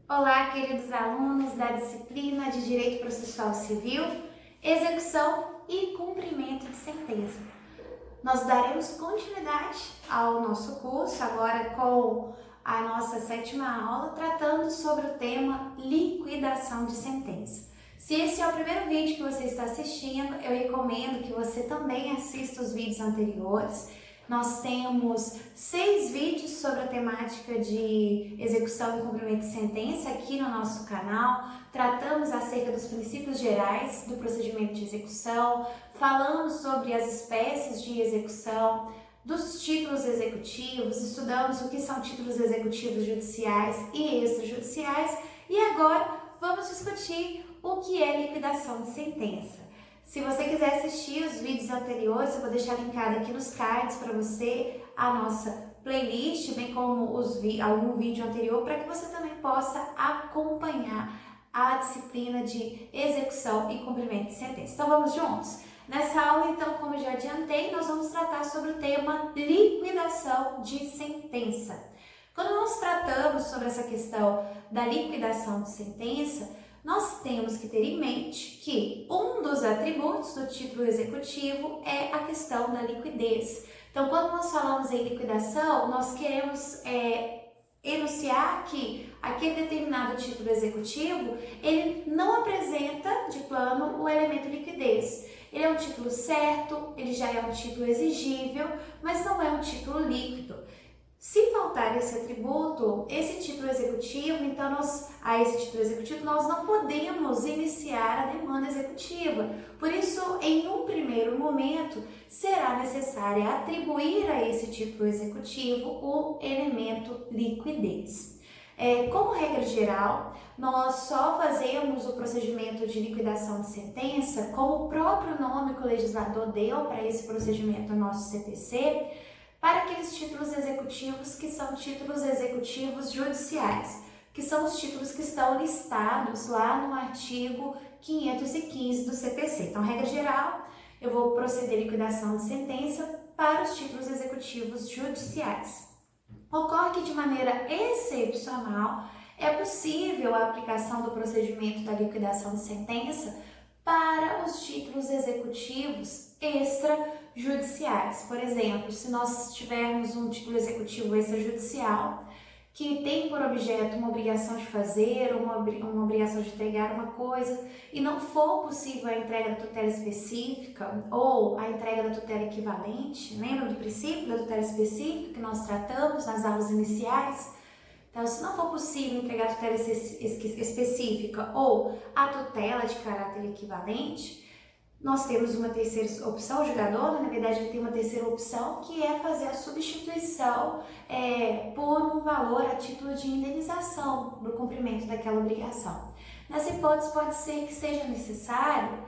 Olá, queridos alunos da disciplina de Direito Processual Civil, Execução e Cumprimento de Sentença. Nós daremos continuidade ao nosso curso, agora com a nossa 7ª aula, tratando sobre o tema liquidação de sentença. Se esse é o primeiro vídeo que você está assistindo, eu recomendo que você também assista os vídeos anteriores. Nós temos 6 vídeos sobre a temática de execução e cumprimento de sentença aqui no nosso canal. Tratamos acerca dos princípios gerais do procedimento de execução, falamos sobre as espécies de execução, dos títulos executivos, estudamos o que são títulos executivos judiciais e extrajudiciais e agora vamos discutir o que é liquidação de sentença. Se você quiser assistir os vídeos anteriores, eu vou deixar linkado aqui nos cards para você a nossa playlist, bem como algum vídeo anterior, para que você também possa acompanhar a disciplina de execução e cumprimento de sentença. Então vamos juntos? Nessa aula, então, como eu já adiantei, nós vamos tratar sobre o tema liquidação de sentença. Quando nós tratamos sobre essa questão da liquidação de sentença, nós temos que ter em mente que um dos atributos do título executivo é a questão da liquidez. Então, quando nós falamos em liquidação, nós queremos enunciar que aquele determinado título executivo, ele não apresenta de plano o elemento liquidez. Ele é um título certo, ele já é um título exigível, mas não é um título líquido. Se faltar esse atributo, esse título executivo, então nós não podemos iniciar a demanda executiva. Por isso, em um primeiro momento, será necessário atribuir a esse título executivo o elemento liquidez. Como regra geral, nós só fazemos o procedimento de liquidação de sentença, como o próprio nome que o legislador deu para esse procedimento no nosso CPC, para aqueles títulos executivos que são títulos executivos judiciais, que são os títulos que estão listados lá no artigo 515 do CPC. Então, regra geral, eu vou proceder à liquidação de sentença para os títulos executivos judiciais. Ocorre que, de maneira excepcional, é possível a aplicação do procedimento da liquidação de sentença para os títulos executivos extrajudiciais. Por exemplo, se nós tivermos um título executivo extrajudicial que tem por objeto uma obrigação de fazer, uma obrigação de entregar uma coisa e não for possível a entrega da tutela específica ou a entrega da tutela equivalente, lembra do princípio da tutela específica que nós tratamos nas aulas iniciais? Então, se não for possível entregar a tutela específica ou a tutela de caráter equivalente, nós temos uma terceira opção, o julgador, na verdade, ele tem uma terceira opção, que é fazer a substituição por um valor a título de indenização do cumprimento daquela obrigação. Nessa hipótese, pode ser que seja necessário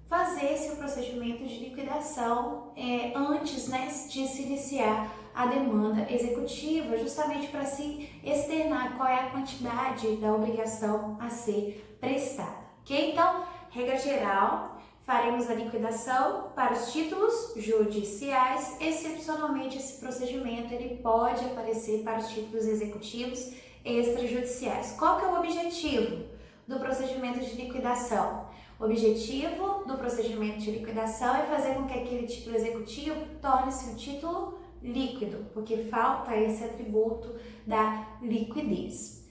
fazer esse procedimento de liquidação antes de se iniciar a demanda executiva, justamente para se externar qual é a quantidade da obrigação a ser prestada. Ok? Então, regra geral, faremos a liquidação para os títulos judiciais. Excepcionalmente, esse procedimento ele pode aparecer para os títulos executivos extrajudiciais. Qual que é o objetivo do procedimento de liquidação? O objetivo do procedimento de liquidação é fazer com que aquele título executivo torne-se um título líquido, porque falta esse atributo da liquidez.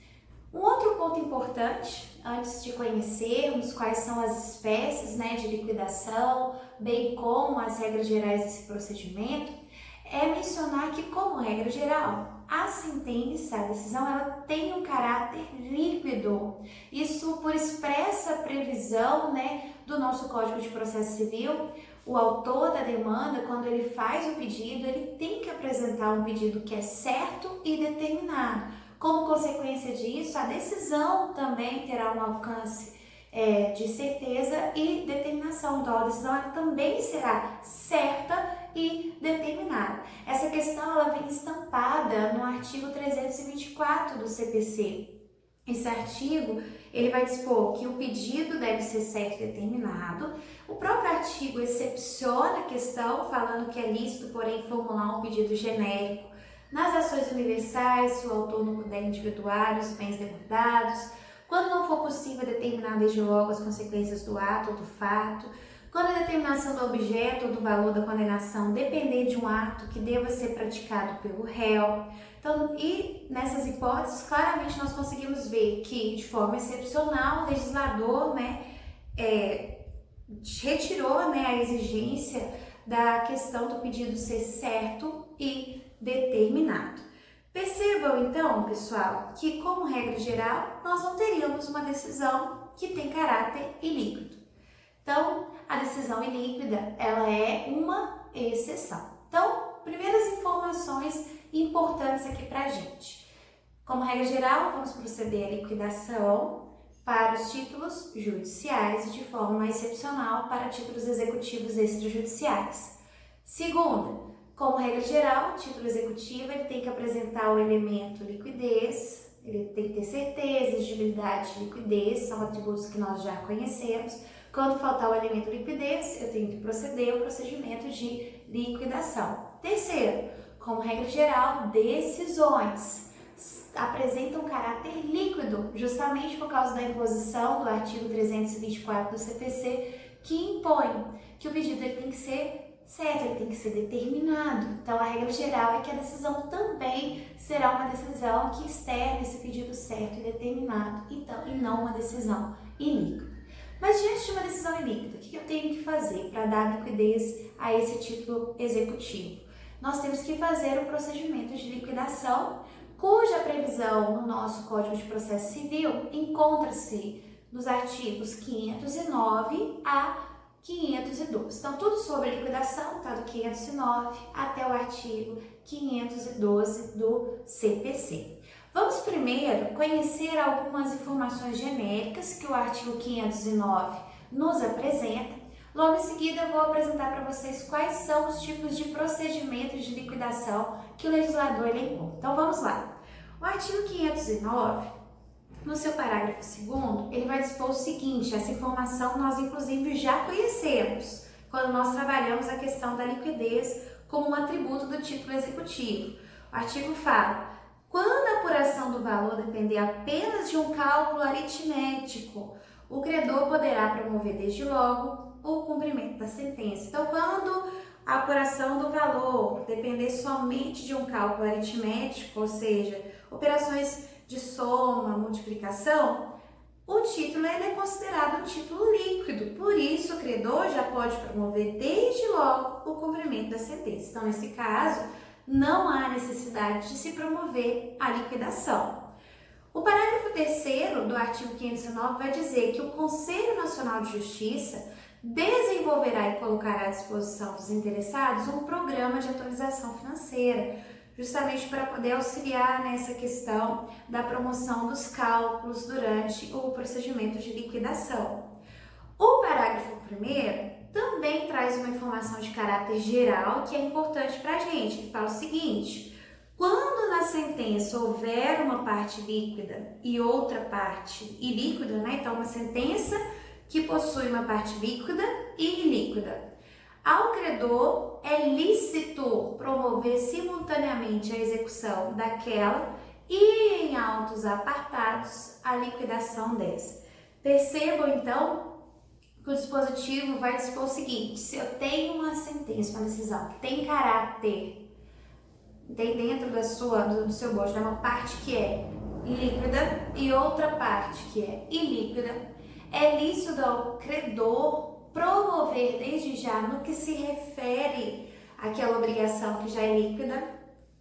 Um outro ponto importante, antes de conhecermos quais são as espécies de liquidação, bem como as regras gerais desse procedimento, é mencionar que, como regra geral, a sentença, a decisão, ela tem um caráter líquido. Isso por expressa previsão do nosso Código de Processo Civil. O autor da demanda, quando ele faz o pedido, ele tem que apresentar um pedido que é certo e determinado. Como consequência disso, a decisão também terá um alcance de certeza e determinação. Então, a decisão ela também será certa e determinada. Essa questão ela vem estampada no artigo 324 do CPC. Esse artigo ele vai dispor que o pedido deve ser certo e determinado. O próprio artigo excepciona a questão, falando que é lícito, porém, formular um pedido genérico nas ações universais, se o autor não puder individuar os bens demandados, quando não for possível determinar desde logo as consequências do ato ou do fato, quando a determinação do objeto ou do valor da condenação depender de um ato que deva ser praticado pelo réu. Então, e nessas hipóteses, claramente nós conseguimos ver que, de forma excepcional, o legislador retirou a exigência da questão do pedido ser certo e determinado. Percebam então, pessoal, que como regra geral, nós não teríamos uma decisão que tem caráter ilíquido. Então, a decisão ilíquida, ela é uma exceção. Então, primeiras informações importantes aqui pra gente. Como regra geral, vamos proceder à liquidação para os títulos judiciais e de forma excepcional para títulos executivos extrajudiciais. Segunda, como regra geral, o título executivo ele tem que apresentar o elemento liquidez, ele tem que ter certeza, exigibilidade e liquidez, são atributos que nós já conhecemos. Quando faltar o elemento liquidez, eu tenho que proceder ao procedimento de liquidação. Terceiro, como regra geral, decisões apresentam caráter líquido, justamente por causa da imposição do artigo 324 do CPC, que impõe que o pedido ele tem que ser certo, ele tem que ser determinado. Então, a regra geral é que a decisão também será uma decisão que externe esse pedido certo e determinado, então, e não uma decisão ilíquida. Mas diante de uma decisão ilíquida, o que eu tenho que fazer para dar liquidez a esse título executivo? Nós temos que fazer o procedimento de liquidação, cuja previsão no nosso Código de Processo Civil encontra-se nos artigos 509 a 512. Então, tudo sobre liquidação está do 509 até o artigo 512 do CPC. Vamos primeiro conhecer algumas informações genéricas que o artigo 509 nos apresenta. Logo em seguida, eu vou apresentar para vocês quais são os tipos de procedimentos de liquidação que o legislador elencou. Então, vamos lá. O artigo 509, no seu parágrafo 2º, ele vai dispor o seguinte: essa informação nós, inclusive, já conhecemos quando nós trabalhamos a questão da liquidez como um atributo do título executivo. O artigo fala: quando a apuração do valor depender apenas de um cálculo aritmético, o credor poderá promover desde logo o cumprimento da sentença. Então, quando a apuração do valor depender somente de um cálculo aritmético, ou seja, operações de soma, multiplicação, o título ele é considerado um título líquido. Por isso, o credor já pode promover desde logo o cumprimento da sentença. Então, nesse caso, não há necessidade de se promover a liquidação. O parágrafo 3º do artigo 509 vai dizer que o Conselho Nacional de Justiça desenvolverá e colocará à disposição dos interessados um programa de atualização financeira, justamente para poder auxiliar nessa questão da promoção dos cálculos durante o procedimento de liquidação. O parágrafo 1º também traz uma informação de caráter geral que é importante para a gente. Ele fala o seguinte: quando na sentença houver uma parte líquida e outra parte ilíquida, então uma sentença que possui uma parte líquida e ilíquida, ao credor é lícito promover simultaneamente a execução daquela e em autos apartados a liquidação dessa. Percebam então que o dispositivo vai dispor o seguinte: se eu tenho uma sentença, uma decisão que tem caráter, tem dentro do seu bojo, uma parte que é líquida e outra parte que é ilíquida, é lícito ao credor promover desde já, no que se refere àquela obrigação que já é líquida,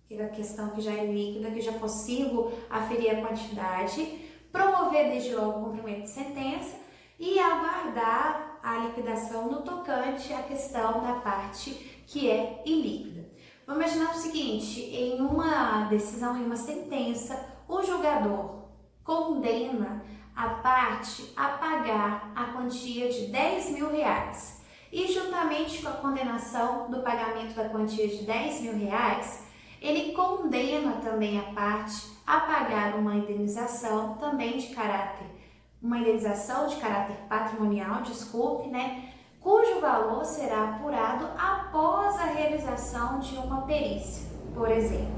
aquela questão que já é líquida, que já consigo aferir a quantidade, promover desde logo o cumprimento de sentença e aguardar a liquidação no tocante à questão da parte que é ilíquida. Vamos imaginar o seguinte: em uma decisão, em uma sentença, o julgador condena a parte a pagar a quantia de R$10.000 e, juntamente com a condenação do pagamento da quantia de R$10.000, ele condena também a parte a pagar uma indenização também de caráter, patrimonial, cujo valor será apurado após a realização de uma perícia, por exemplo.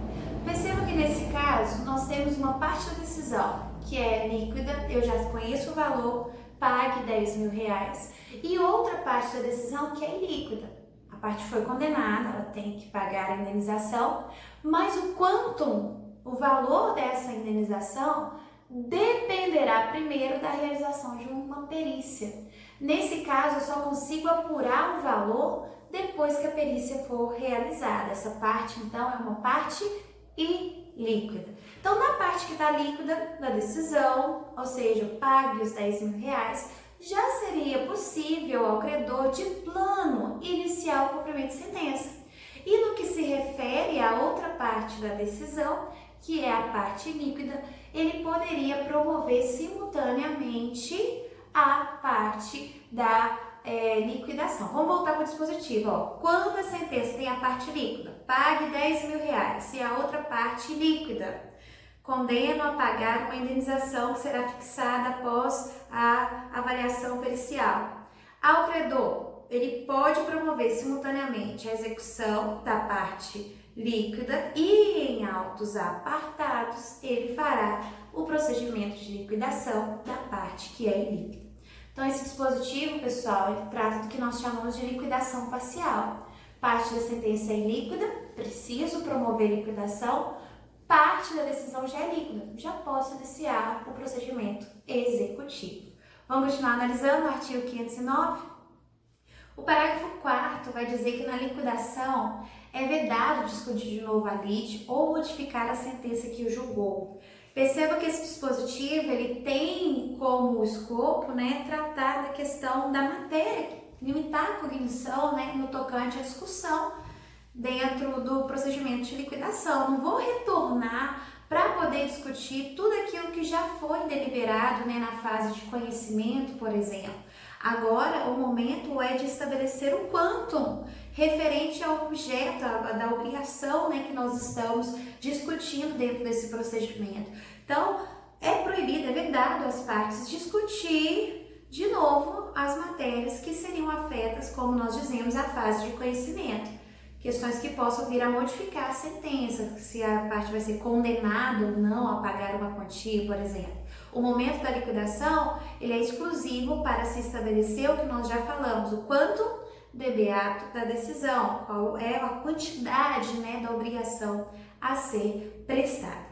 Perceba que nesse caso nós temos uma parte da decisão que é líquida, eu já conheço o valor, pague R$10.000, e outra parte da decisão que é ilíquida. A parte foi condenada, ela tem que pagar a indenização, mas o quantum, o valor dessa indenização, dependerá primeiro da realização de uma perícia. Nesse caso, eu só consigo apurar o valor depois que a perícia for realizada. Essa parte, então, é uma parte ilíquida. Então, na parte que está líquida da decisão, ou seja, pague os R$10.000, já seria possível ao credor de plano iniciar o cumprimento de sentença. E no que se refere à outra parte da decisão, que é a parte líquida, ele poderia promover simultaneamente a parte da liquidação. Vamos voltar para o dispositivo. Ó. Quando a sentença tem a parte líquida, pague R$10.000, e a outra parte líquida, condeno a pagar uma indenização que será fixada após a avaliação pericial. Ao credor, ele pode promover simultaneamente a execução da parte líquida e em autos apartados ele fará o procedimento de liquidação da parte que é ilíquida. Então esse dispositivo, pessoal, ele trata do que nós chamamos de liquidação parcial. Parte da sentença é ilíquida, preciso promover liquidação, parte da decisão já é líquida, já posso iniciar o procedimento executivo. Vamos continuar analisando o artigo 509? O parágrafo 4º vai dizer que na liquidação é vedado discutir de novo a lide ou modificar a sentença que o julgou. Perceba que esse dispositivo ele tem como escopo, tratar da questão da matéria, limitar a cognição, no tocante à discussão dentro do procedimento de liquidação. Não vou retornar para poder discutir tudo aquilo que já foi deliberado na fase de conhecimento, por exemplo. Agora, o momento é de estabelecer o quantum referente ao objeto, da obrigação que nós estamos discutindo dentro desse procedimento. Então, é proibido, é vedado às partes discutir de novo as matérias que seriam afetas, como nós dizemos, à fase de conhecimento. Questões que possam vir a modificar a sentença, se a parte vai ser condenada ou não a pagar uma quantia, por exemplo. O momento da liquidação, ele é exclusivo para se estabelecer o que nós já falamos, o quanto debeato da decisão, qual é a quantidade da obrigação a ser prestada.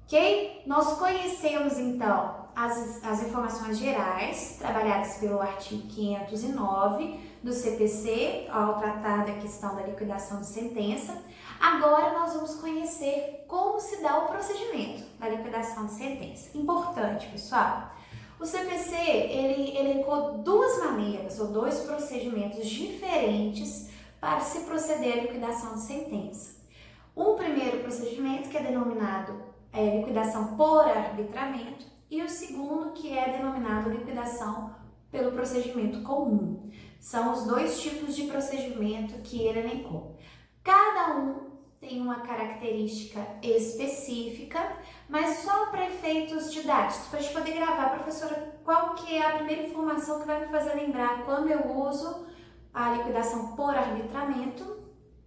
Ok? Nós conhecemos então as informações gerais trabalhadas pelo artigo 509 do CPC ao tratar da questão da liquidação de sentença. Agora nós vamos conhecer como se dá o procedimento da liquidação de sentença. Importante, pessoal. O CPC ele elencou duas maneiras ou dois procedimentos diferentes para se proceder à liquidação de sentença. Um primeiro procedimento que é denominado liquidação por arbitramento e o segundo que é denominado liquidação pelo procedimento comum. São os dois tipos de procedimento que ele elencou. Cada um tem uma característica específica, mas só para efeitos didáticos, para a gente poder gravar, professora, qual que é a primeira informação que vai me fazer lembrar quando eu uso a liquidação por arbitramento.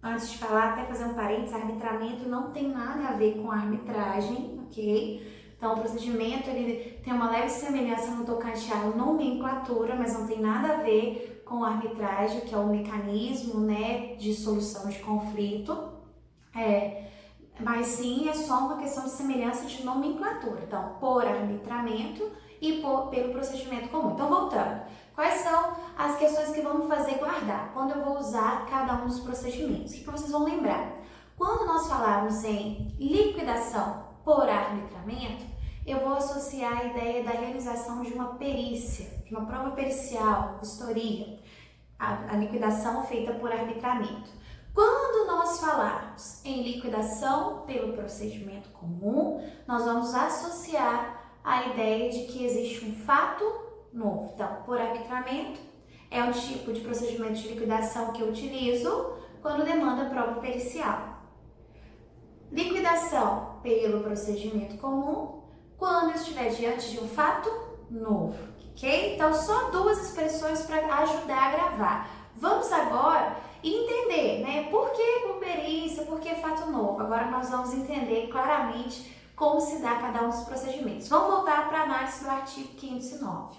Antes de falar, até fazer um parênteses, arbitramento não tem nada a ver com arbitragem, ok? Então, o procedimento ele tem uma leve semelhança no tocante à nomenclatura, mas não tem nada a ver com arbitragem, que é o mecanismo de solução de conflito. Mas sim, é só uma questão de semelhança de nomenclatura. Então, por arbitramento e pelo procedimento comum. Então, voltando. Quais são as questões que vão me fazer guardar quando eu vou usar cada um dos procedimentos? O que vocês vão lembrar? Quando nós falarmos em liquidação por arbitramento, eu vou associar a ideia da realização de uma perícia, de uma prova pericial, vistoria, a liquidação feita por arbitramento. Quando nós falarmos em liquidação pelo procedimento comum, nós vamos associar a ideia de que existe um fato novo. Então, por arbitramento é um tipo de procedimento de liquidação que eu utilizo quando demanda prova pericial. Liquidação pelo procedimento comum, quando eu estiver diante de um fato novo, ok? Então, só duas expressões para ajudar a gravar. Vamos agora e entender, né, por que por perícia, por que fato novo. Agora nós vamos entender claramente como se dá cada um dos procedimentos. Vamos voltar para a análise do artigo 509.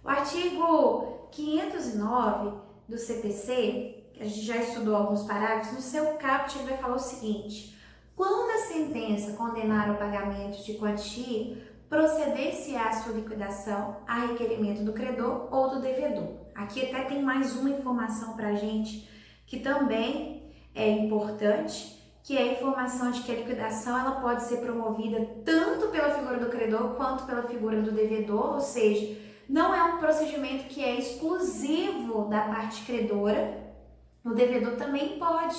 O artigo 509 do CPC, que a gente já estudou alguns parágrafos, no seu caput ele vai falar o seguinte: quando a sentença condenar o pagamento de quantia, proceder-se-á a sua liquidação a requerimento do credor ou do devedor. Aqui até tem mais uma informação para a gente que também é importante, que é a informação de que a liquidação ela pode ser promovida tanto pela figura do credor quanto pela figura do devedor, ou seja, não é um procedimento que é exclusivo da parte credora, o devedor também pode.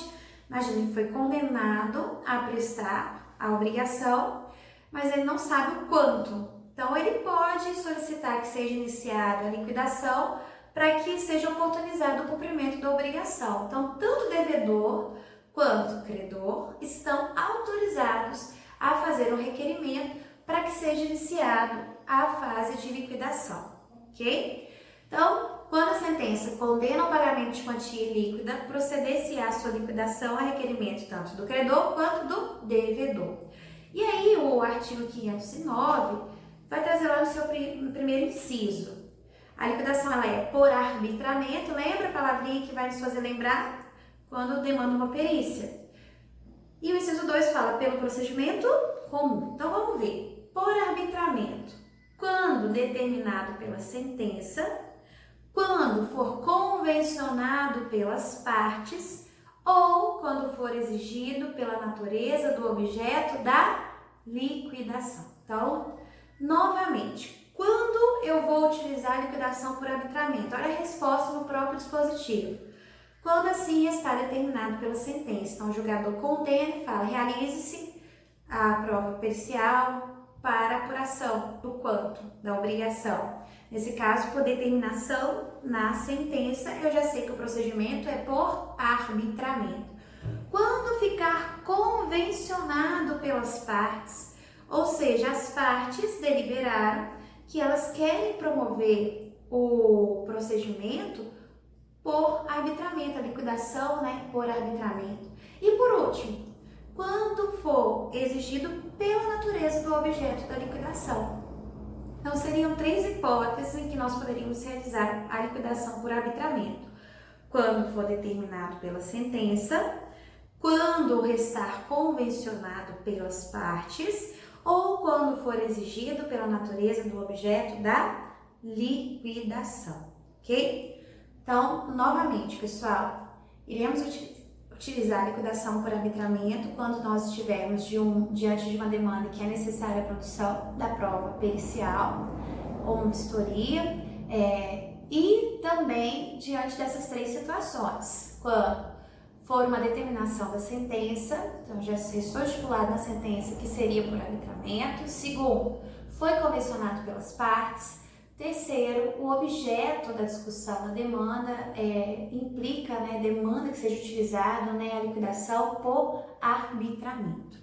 Imagina, ele foi condenado a prestar a obrigação, mas ele não sabe o quanto. Então, ele pode solicitar que seja iniciada a liquidação para que seja oportunizado o cumprimento da obrigação. Então, tanto o devedor quanto o credor estão autorizados a fazer um requerimento para que seja iniciado a fase de liquidação, ok? Então, quando a sentença condena o pagamento de quantia líquida, proceder-se-á a sua liquidação a requerimento tanto do credor quanto do devedor. E aí, o artigo 509 vai trazer lá no seu primeiro inciso. A liquidação ela é por arbitramento, lembra a palavrinha que vai nos fazer lembrar? Quando demanda uma perícia. E o inciso 2 fala pelo procedimento comum. Então, vamos ver. Por arbitramento, quando determinado pela sentença, quando for convencionado pelas partes ou quando for exigido pela natureza do objeto da liquidação. Então, novamente, quando eu vou utilizar a liquidação por arbitramento? Olha a resposta no próprio dispositivo. Quando assim está determinado pela sentença. Então, o julgador condena e fala: realize-se a prova pericial para apuração do quanto da obrigação. Nesse caso, por determinação na sentença, eu já sei que o procedimento é por arbitramento. Quando ficar convencionado pelas partes, ou seja, as partes deliberaram que elas querem promover o procedimento por arbitramento, a liquidação, né, por arbitramento. E por último, quando for exigido pela natureza do objeto da liquidação. Então, seriam 3 hipóteses em que nós poderíamos realizar a liquidação por arbitramento. Quando for determinado pela sentença, quando restar convencionado pelas partes ou quando for exigido pela natureza do objeto da liquidação, ok? Então, novamente, pessoal, iremos utilizar a liquidação por arbitramento quando nós estivermos diante de uma demanda que é necessária a produção da prova pericial ou uma vistoria, e também diante dessas 3 situações, quando for uma determinação da sentença, então já estou estipulado na sentença que seria por arbitramento. Segundo, foi convencionado pelas partes. Terceiro, o objeto da discussão da demanda implica, demanda que seja utilizado, a liquidação por arbitramento.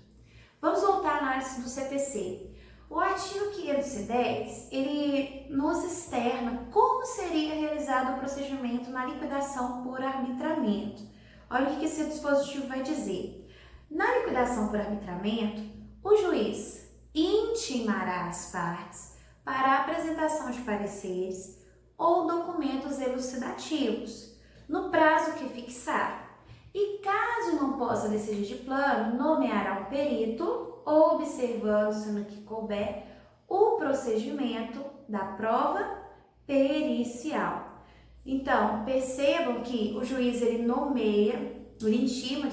Vamos voltar à análise do CPC. O artigo 510, ele nos externa como seria realizado o procedimento na liquidação por arbitramento. Olha o que esse dispositivo vai dizer. Na liquidação por arbitramento, o juiz intimará as partes para a apresentação de pareceres ou documentos elucidativos, no prazo que fixar. E caso não possa decidir de plano, nomeará um perito, observando-se no que couber o procedimento da prova pericial. Então, percebam que o juiz ele intima,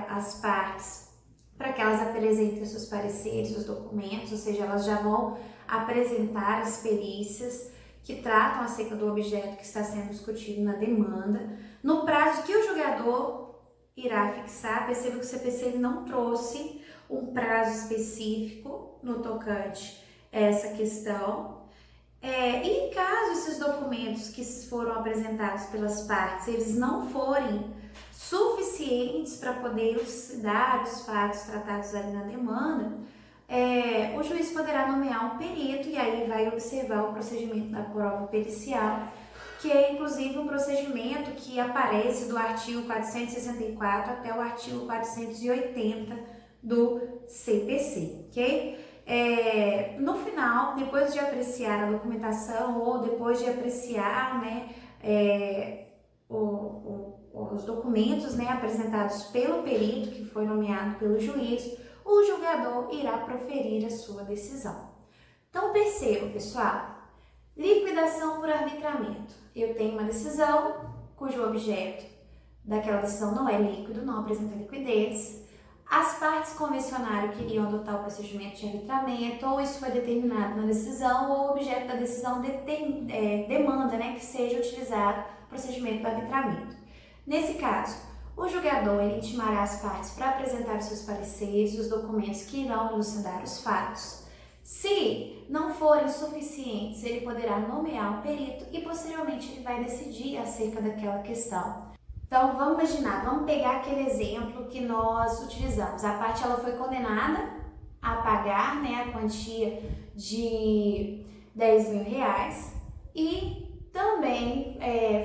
as partes para que elas apresentem seus pareceres, seus documentos, ou seja, elas já vão apresentar as perícias que tratam acerca do objeto que está sendo discutido na demanda, no prazo que o julgador irá fixar. Perceba que o CPC ele não trouxe um prazo específico no tocante a essa questão. E caso esses documentos que foram apresentados pelas partes, eles não forem suficientes para poder elucidar os fatos tratados ali na demanda, o juiz poderá nomear um perito e aí vai observar o procedimento da prova pericial que é inclusive um procedimento que aparece do artigo 464 até o artigo 480 do CPC, ok? No final, depois de apreciar a documentação ou depois de apreciar, né, os documentos, né, apresentados pelo perito que foi nomeado pelo juiz, o julgador irá proferir a sua decisão. Então perceba, pessoal, liquidação por arbitramento. Eu tenho uma decisão cujo objeto daquela decisão não é líquido, não apresenta liquidez. As partes convencionaram que iriam adotar o procedimento de arbitramento, ou isso foi determinado na decisão, ou o objeto da decisão demanda, né, que seja utilizado o procedimento do arbitramento. Nesse caso, o julgador ele intimará as partes para apresentar os seus pareceres e os documentos que irão elucidar os fatos. Se não forem suficientes, ele poderá nomear um perito e posteriormente ele vai decidir acerca daquela questão. Então vamos imaginar, vamos pegar aquele exemplo que nós utilizamos. A parte ela foi condenada a pagar, né, a quantia de R$10.000 e também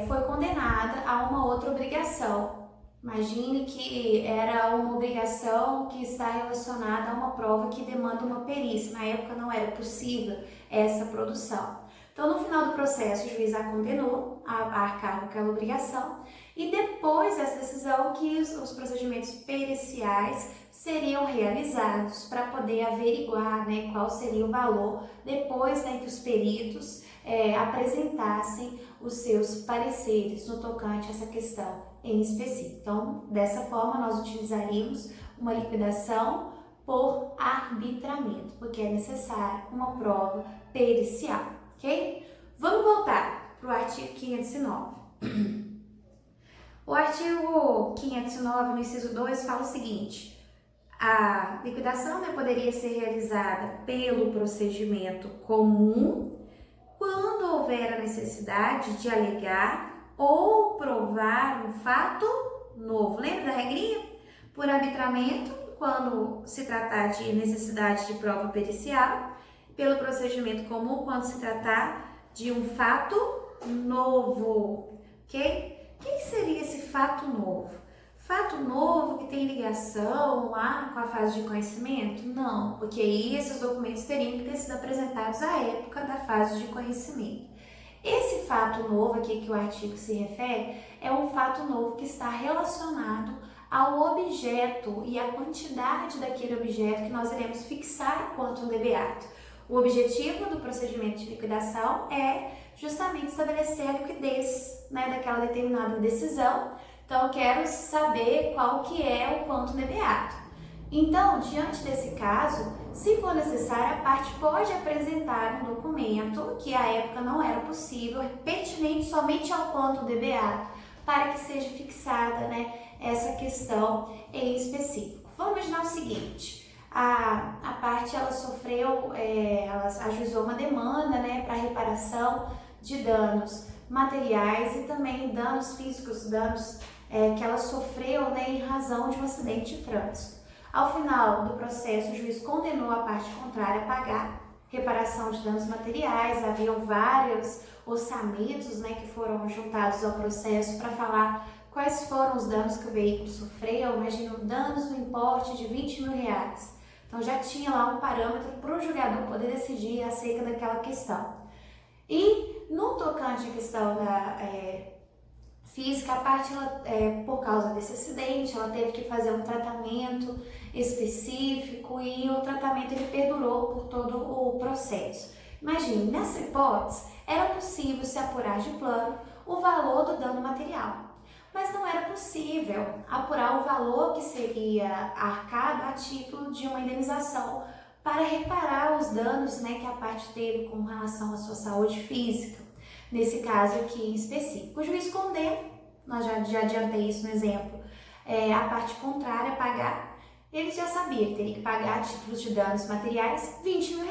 foi condenada a uma outra obrigação. Imagine que era uma obrigação que está relacionada a uma prova que demanda uma perícia. Na época não era possível essa produção. Então, no final do processo, o juiz a condenou a arcar com aquela obrigação e depois dessa decisão que os procedimentos periciais seriam realizados para poder averiguar, né, qual seria o valor depois, né, que os peritos apresentassem os seus pareceres no tocante a essa questão em específico. Então, dessa forma, nós utilizaríamos uma liquidação por arbitramento, porque é necessária uma prova pericial, ok? Vamos voltar para o artigo 509. O artigo 509, no inciso 2, fala o seguinte: a liquidação, né, poderia ser realizada pelo procedimento comum quando houver a necessidade de alegar ou provar um fato novo. Lembra da regrinha? Por arbitramento, quando se tratar de necessidade de prova pericial, pelo procedimento comum, quando se tratar de um fato novo, ok? O que seria esse fato novo? Fato novo que tem ligação lá com a fase de conhecimento? Não, porque aí esses documentos teriam que ter sido apresentados à época da fase de conhecimento. Esse fato novo aqui que o artigo se refere é um fato novo que está relacionado ao objeto e à quantidade daquele objeto que nós iremos fixar enquanto um debeato. O objetivo do procedimento de liquidação é justamente estabelecer a liquidez, né, daquela determinada decisão. Então, eu quero saber qual que é o quanto debeato. Então, diante desse caso, se for necessário, a parte pode apresentar um documento que à época não era possível, pertinente somente ao quanto debeato, para que seja fixada, né, essa questão em específico. Vamos imaginar o seguinte: a parte ela sofreu, ela ajuizou uma demanda, né, para reparação de danos materiais e também danos físicos, danos que ela sofreu, né, em razão de um acidente de trânsito. Ao final do processo, o juiz condenou a parte contrária a pagar reparação de danos materiais. Haviam vários orçamentos, né, que foram juntados ao processo para falar quais foram os danos que o veículo sofreu. Imagina danos no importe de R$20.000. Então já tinha lá um parâmetro para o julgador poder decidir acerca daquela questão. E no tocante à questão da física, a parte, por causa desse acidente, ela teve que fazer um tratamento específico e o tratamento ele perdurou por todo o processo. Imagine, nessa hipótese, era possível se apurar de plano o valor do dano material, mas não era possível apurar o valor que seria arcado a título de uma indenização para reparar os danos, né, que a parte teve com relação à sua saúde física. Nesse caso aqui em específico, o juiz condena, nós já adiantei isso no exemplo, a parte contrária a pagar. Ele já sabia que teria que pagar a título de danos materiais R$20.000.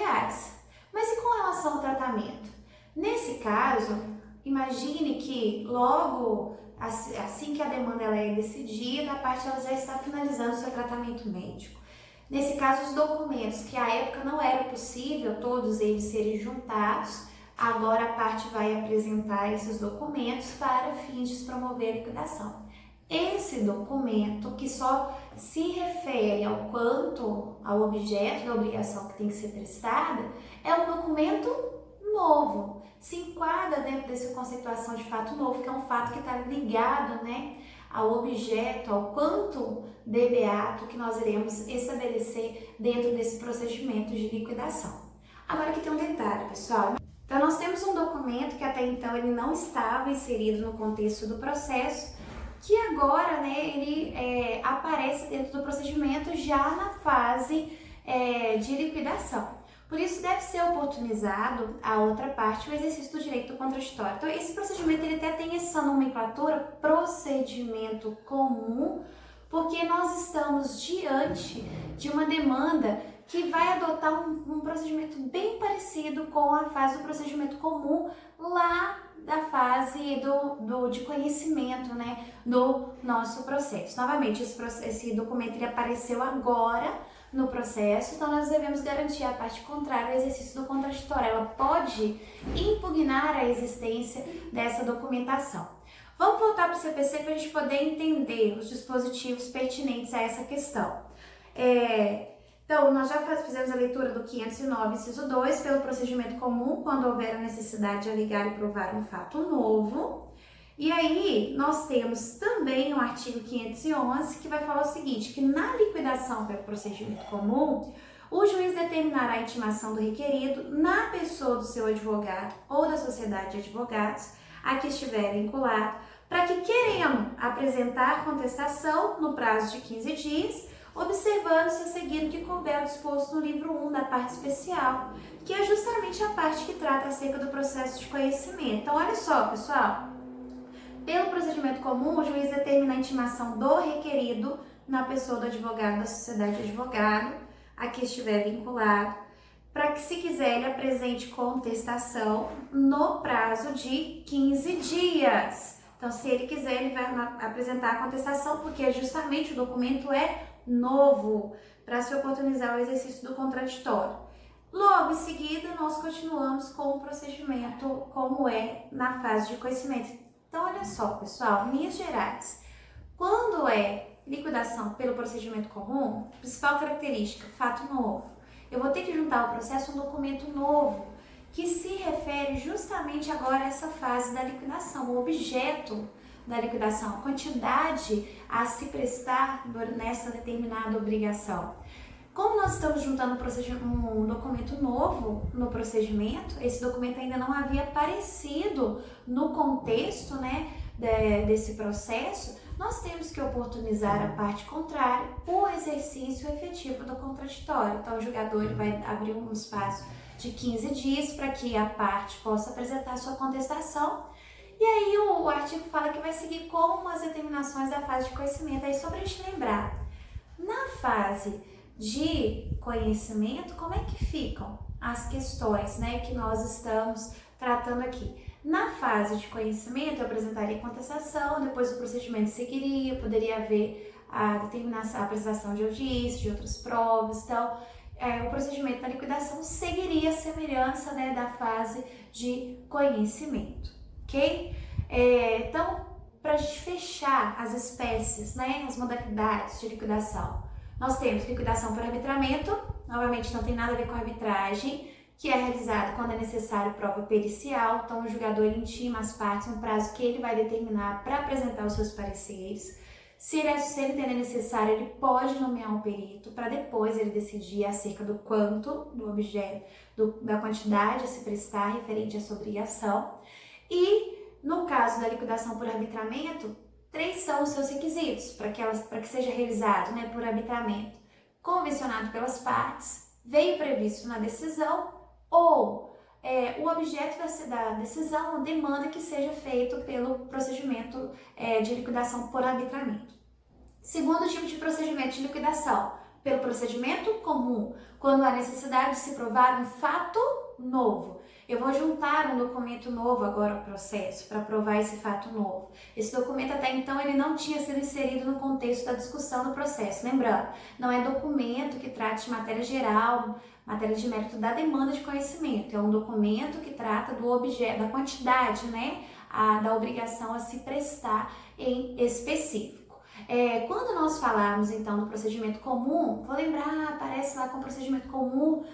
Mas e com relação ao tratamento? Nesse caso, imagine que logo assim que a demanda ela é decidida, a parte ela já está finalizando o seu tratamento médico. Nesse caso, os documentos que à época não era possível todos eles serem juntados, agora a parte vai apresentar esses documentos para fins de promover a liquidação. Esse documento, que só se refere ao quanto, ao objeto da obrigação que tem que ser prestada, é um documento novo, se enquadra dentro dessa conceituação de fato novo, que é um fato que está ligado, né, ao objeto, ao quanto de beato que nós iremos estabelecer dentro desse procedimento de liquidação. Agora aqui tem um detalhe, pessoal. Então nós temos um documento que até então ele não estava inserido no contexto do processo, que agora, né, ele aparece dentro do procedimento já na fase de liquidação. Por isso deve ser oportunizado a outra parte, o exercício do direito do contraditório. Então esse procedimento ele até tem essa nomenclatura procedimento comum, porque nós estamos diante de uma demanda que vai adotar um procedimento bem parecido com a fase do procedimento comum lá da fase de conhecimento, né, do nosso processo. Novamente, esse documento ele apareceu agora no processo, então nós devemos garantir a parte contrária ao exercício do contraditório. Ela pode impugnar a existência dessa documentação. Vamos voltar para o CPC para a gente poder entender os dispositivos pertinentes a essa questão. Então, nós já fizemos a leitura do 509, inciso 2, pelo procedimento comum, quando houver a necessidade de alegar e provar um fato novo. E aí, nós temos também o artigo 511, que vai falar o seguinte, que na liquidação pelo procedimento comum, o juiz determinará a intimação do requerido na pessoa do seu advogado ou da sociedade de advogados a que estiver vinculado, para que, querendo apresentar contestação no prazo de 15 dias, observando-se a seguir o que couber ao disposto no livro 1 da parte especial, que é justamente a parte que trata acerca do processo de conhecimento. Então, olha só, pessoal, pelo procedimento comum, o juiz determina a intimação do requerido na pessoa do advogado da sociedade de advogado, a que estiver vinculado, para que, se quiser, ele apresente contestação no prazo de 15 dias. Então, se ele quiser, ele vai apresentar a contestação, porque justamente o documento é novo, para se oportunizar o exercício do contraditório. Logo em seguida, nós continuamos com o procedimento como é na fase de conhecimento. Então, olha só, pessoal, em linhas gerais, quando é liquidação pelo procedimento comum, principal característica, fato novo, eu vou ter que juntar ao processo um documento novo, que se refere justamente agora a essa fase da liquidação, o objeto da liquidação, a quantidade a se prestar nessa determinada obrigação. Como nós estamos juntando um documento novo no procedimento, esse documento ainda não havia aparecido no contexto, né, desse processo, nós temos que oportunizar a parte contrária o exercício efetivo do contraditório. Então, o julgador ele vai abrir um espaço de 15 dias para que a parte possa apresentar sua contestação. E aí o artigo fala que vai seguir com as determinações da fase de conhecimento. Aí só para a gente lembrar, na fase de conhecimento, como é que ficam as questões, né, que nós estamos tratando aqui? Na fase de conhecimento, eu apresentaria contestação, depois o procedimento seguiria, poderia haver a determinação, a apresentação de audiência, de outras provas, então o procedimento da liquidação seguiria a semelhança, né, da fase de conhecimento, ok? Então, para a gente fechar as espécies, né, as modalidades de liquidação, nós temos liquidação por arbitramento, novamente não tem nada a ver com arbitragem, que é realizado quando é necessário prova pericial, então o julgador intima as partes um prazo que ele vai determinar para apresentar os seus pareceres. Se ele entender necessário, ele pode nomear um perito para depois ele decidir acerca do quanto, do objeto, da quantidade a se prestar referente a essa obrigação. E no caso da liquidação por arbitramento, 3 são os seus requisitos para que seja realizado, né, por arbitramento: convencionado pelas partes, veio previsto na decisão, ou o objeto da decisão demanda que seja feito pelo procedimento de liquidação por arbitramento. Segundo tipo de procedimento de liquidação, pelo procedimento comum, quando há necessidade de se provar um fato novo. Eu vou juntar um documento novo agora ao processo para provar esse fato novo. Esse documento até então ele não tinha sido inserido no contexto da discussão do processo. Lembrando, não é documento que trate de matéria geral, matéria de mérito da demanda de conhecimento. É um documento que trata do objeto, da quantidade, né, da obrigação a se prestar em específico. Quando nós falarmos então do procedimento comum, vou lembrar, aparece lá com o procedimento comum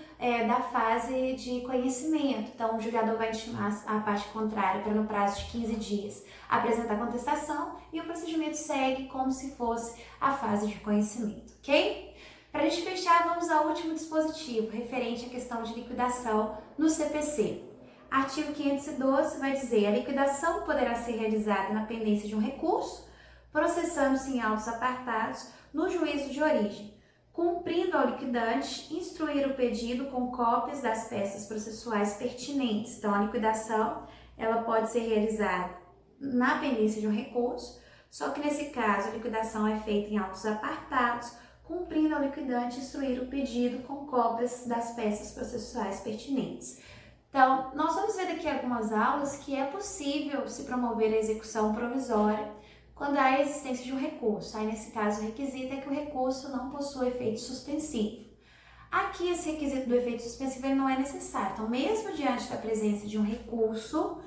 da fase de conhecimento. Então, o julgador vai intimar a parte contrária para no prazo de 15 dias apresentar contestação e o procedimento segue como se fosse a fase de conhecimento, ok? Para a gente fechar, vamos ao último dispositivo, referente à questão de liquidação no CPC. Artigo 512 vai dizer: a liquidação poderá ser realizada na pendência de um recurso, processando-se em autos apartados no juízo de origem, cumprindo ao liquidante instruir o pedido com cópias das peças processuais pertinentes. Então, a liquidação ela pode ser realizada na pendência de um recurso, só que nesse caso a liquidação é feita em autos apartados, cumprindo ao liquidante instruir o pedido com cópias das peças processuais pertinentes. Então, nós vamos ver daqui algumas aulas que é possível se promover a execução provisória quando há a existência de um recurso. Aí, nesse caso, o requisito é que o recurso não possua efeito suspensivo. Aqui, esse requisito do efeito suspensivo ele não é necessário. Então, mesmo diante da presença de um recurso,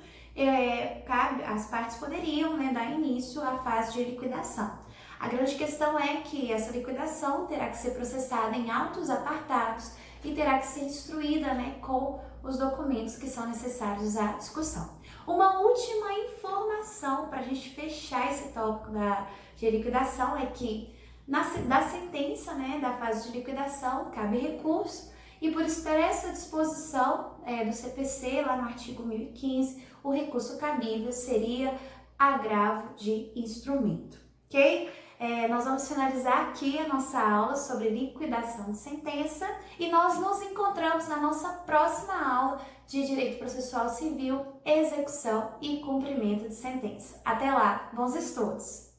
as partes poderiam, né, dar início à fase de liquidação. A grande questão é que essa liquidação terá que ser processada em autos apartados e terá que ser instruída, né, com os documentos que são necessários à discussão. Uma última informação para a gente fechar esse tópico de liquidação é que da sentença, né, da fase de liquidação, cabe recurso e por expressa disposição do CPC, lá no artigo 1015, o recurso cabível seria agravo de instrumento, ok? Nós vamos finalizar aqui a nossa aula sobre liquidação de sentença e nós nos encontramos na nossa próxima aula de Direito Processual Civil, Execução e Cumprimento de Sentença. Até lá, bons estudos!